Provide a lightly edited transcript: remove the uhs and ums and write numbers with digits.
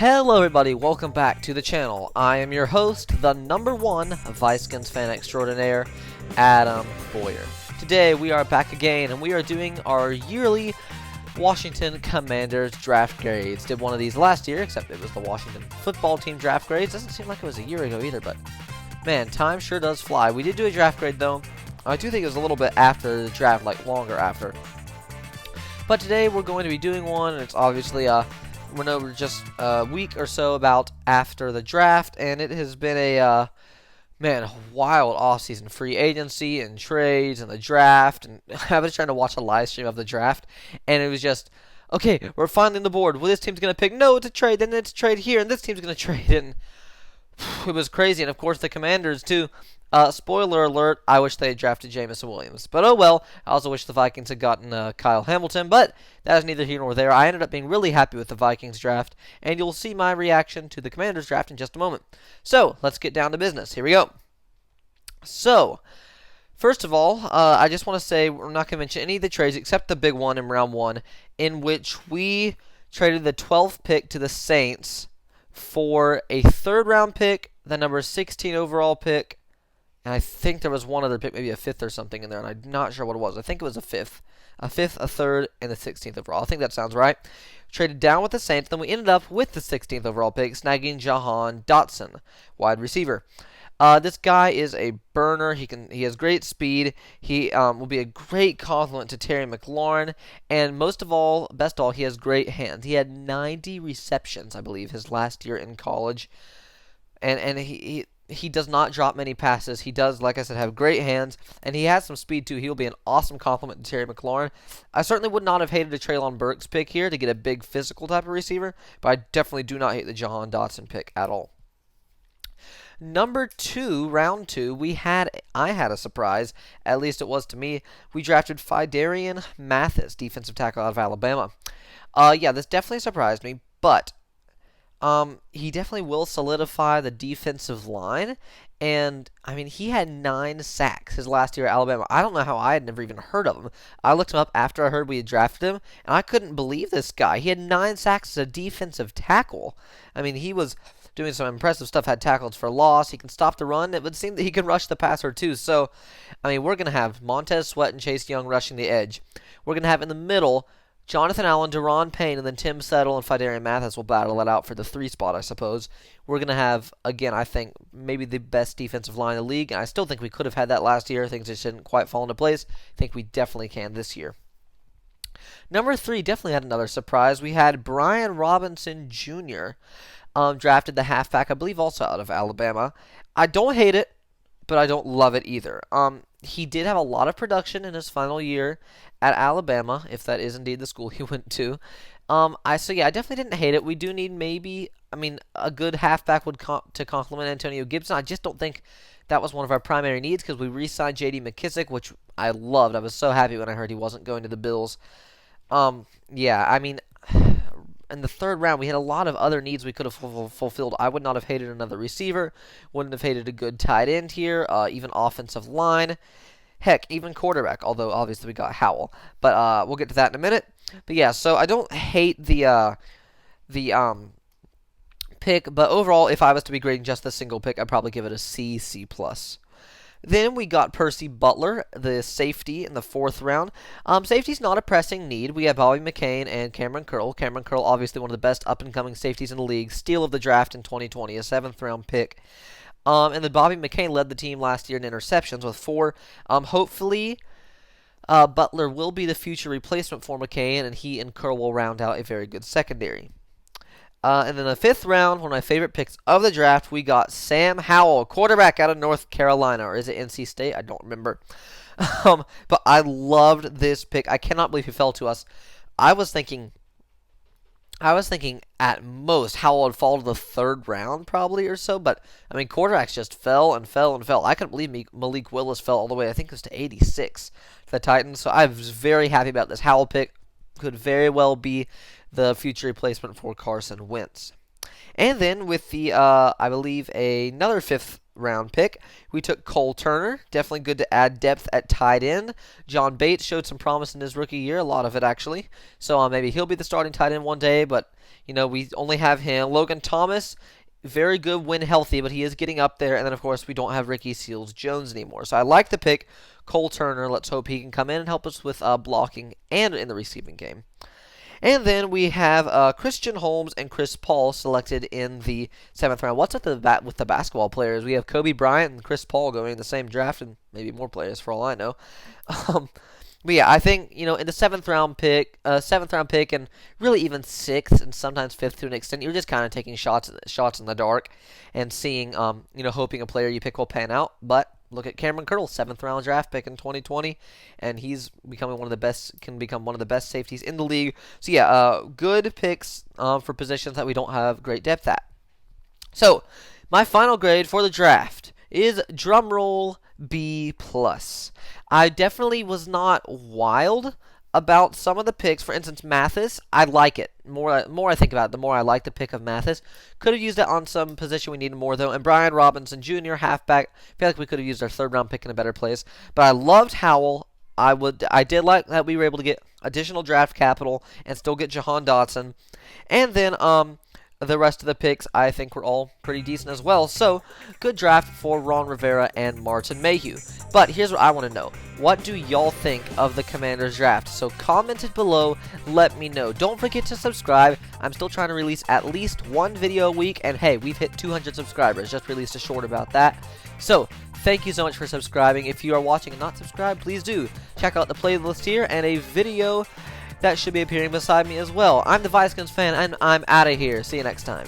Hello everybody, welcome back to the channel. I am your host, the #1 Vikings fan extraordinaire, Adam Boyer. Today we are back again and we are doing our yearly Washington Commanders draft grades. Did one of these last year, except it was the Washington football team draft grades. Doesn't seem like it was a year ago either, but man, time sure does fly. We did do a draft grade though. I do think it was a little bit after the draft, like longer after. But today we're going to be doing one, and it's obviously we're just a week or so about after the draft, and it has been a wild offseason. Free agency and trades and the draft, and I was trying to watch a live stream of the draft, and it was just, okay, we're finally on the board. Well, this team's going to pick. No, it's a trade. Then it's a trade here, and this team's going to trade. And it was crazy. And, of course, the Commanders, too. Spoiler alert, I wish they had drafted Jameson Williams. But oh well, I also wish the Vikings had gotten Kyle Hamilton, but that is neither here nor there. I ended up being really happy with the Vikings draft, and you'll see my reaction to the Commanders draft in just a moment. So, let's get down to business. Here we go. So, first of all, I just want to say we're not going to mention any of the trades except the big one in round 1, in which we traded the 12th pick to the Saints for a 3rd round pick, the number 16 overall pick, and I think there was one other pick, maybe a 5th or something in there, and I'm not sure what it was. I think it was a 5th. A 5th, a 3rd, and the 16th overall. I think that sounds right. Traded down with the Saints, then we ended up with the 16th overall pick, snagging Johann Dotson, wide receiver. This guy is a burner. He has great speed. He will be a great complement to Terry McLaurin, and best of all, he has great hands. He had 90 receptions, I believe, his last year in college, and he does not drop many passes. He does, like I said, have great hands, and he has some speed too. He'll be an awesome complement to Terry McLaurin. I certainly would not have hated a Treylon Burks pick here to get a big physical type of receiver, but I definitely do not hate the Johann Dotson pick at all. Number 2, round 2, I had a surprise, at least it was to me. We drafted Phidarian Mathis, defensive tackle out of Alabama. This definitely surprised me, but he definitely will solidify the defensive line, and I mean, he had 9 sacks his last year at Alabama. I don't know how I had never even heard of him. I looked him up after I heard we had drafted him, and I couldn't believe this guy. He had 9 sacks as a defensive tackle. I mean, he was doing some impressive stuff, had tackles for loss. He can stop the run. It would seem that he can rush the passer too. So, I mean, we're going to have Montez Sweat and Chase Young rushing the edge. We're going to have in the middle Jonathan Allen, Deron Payne, and then Tim Settle and Phidarian Mathis will battle it out for the 3 spot, I suppose. We're going to have, again, I think, maybe the best defensive line in the league, and I still think we could have had that last year. Things just didn't quite fall into place. I think we definitely can this year. Number 3 definitely had another surprise. We had Brian Robinson Jr. Drafted the halfback, I believe also out of Alabama. I don't hate it, but I don't love it either. He did have a lot of production in his final year at Alabama, if that is indeed the school he went to. I definitely didn't hate it. We do need a good halfback to complement Antonio Gibson. I just don't think that was one of our primary needs because we re-signed J.D. McKissick, which I loved. I was so happy when I heard he wasn't going to the Bills. In the 3rd round, we had a lot of other needs we could have fulfilled. I would not have hated another receiver. Wouldn't have hated a good tight end here. Even offensive line. Heck, even quarterback, although obviously we got Howell. But we'll get to that in a minute. But yeah, so I don't hate the pick. But overall, if I was to be grading just the single pick, I'd probably give it a C, C+. Then we got Percy Butler, the safety, in the 4th round. Safety's not a pressing need. We have Bobby McCain and Cameron Curl. Cameron Curl, obviously one of the best up-and-coming safeties in the league. Steal of the draft in 2020, a 7th round pick. And then Bobby McCain led the team last year in interceptions with 4. Hopefully, Butler will be the future replacement for McCain, and he and Curl will round out a very good secondary. And then the 5th round, one of my favorite picks of the draft, we got Sam Howell, quarterback out of North Carolina. Or is it NC State? I don't remember. But I loved this pick. I cannot believe he fell to us. I was thinking at most Howell would fall to the 3rd round probably or so. But, I mean, quarterbacks just fell and fell and fell. I couldn't believe Malik Willis fell all the way, I think it was to 86 to the Titans. So I was very happy about this Howell pick. Could very well be the future replacement for Carson Wentz. And then with the, I believe, another 5th round pick, we took Cole Turner. Definitely good to add depth at tight end. John Bates showed some promise in his rookie year, a lot of it actually. So maybe he'll be the starting tight end one day, but You know, we only have him. Logan Thomas, very good when healthy, but he is getting up there. And then, of course, we don't have Ricky Seals-Jones anymore. So I like the pick. Cole Turner, let's hope he can come in and help us with blocking and in the receiving game. And then we have Christian Holmes and Chris Paul selected in the 7th round. What's at the bat with the basketball players? We have Kobe Bryant and Chris Paul going in the same draft, and maybe more players for all I know. But yeah, I think, you know, in the 7th round pick, and really even 6th and sometimes 5th to an extent, you're just kind of taking shots in the dark and seeing, you know, hoping a player you pick will pan out. But look at Cameron Curl, 7th round draft pick in 2020, and he's becoming can become one of the best safeties in the league. So yeah, good picks for positions that we don't have great depth at. So my final grade for the draft is, drumroll, B+. I definitely was not wild about some of the picks. For instance, Mathis, I like it. More I think about it, the more I like the pick of Mathis. Could have used it on some position we needed more, though. And Brian Robinson Jr., halfback, I feel like we could have used our 3rd round pick in a better place. But I loved Howell. I did like that we were able to get additional draft capital and still get Johann Dotson. And then the rest of the picks, I think, were all pretty decent as well. So, good draft for Ron Rivera and Martin Mayhew. But here's what I want to know. What do y'all think of the Commanders draft? So, comment it below. Let me know. Don't forget to subscribe. I'm still trying to release at least one video a week. And hey, we've hit 200 subscribers. Just released a short about that. So, thank you so much for subscribing. If you are watching and not subscribed, please do. Check out the playlist here and a video that should be appearing beside me as well. I'm the Vikings fan, and I'm out of here. See you next time.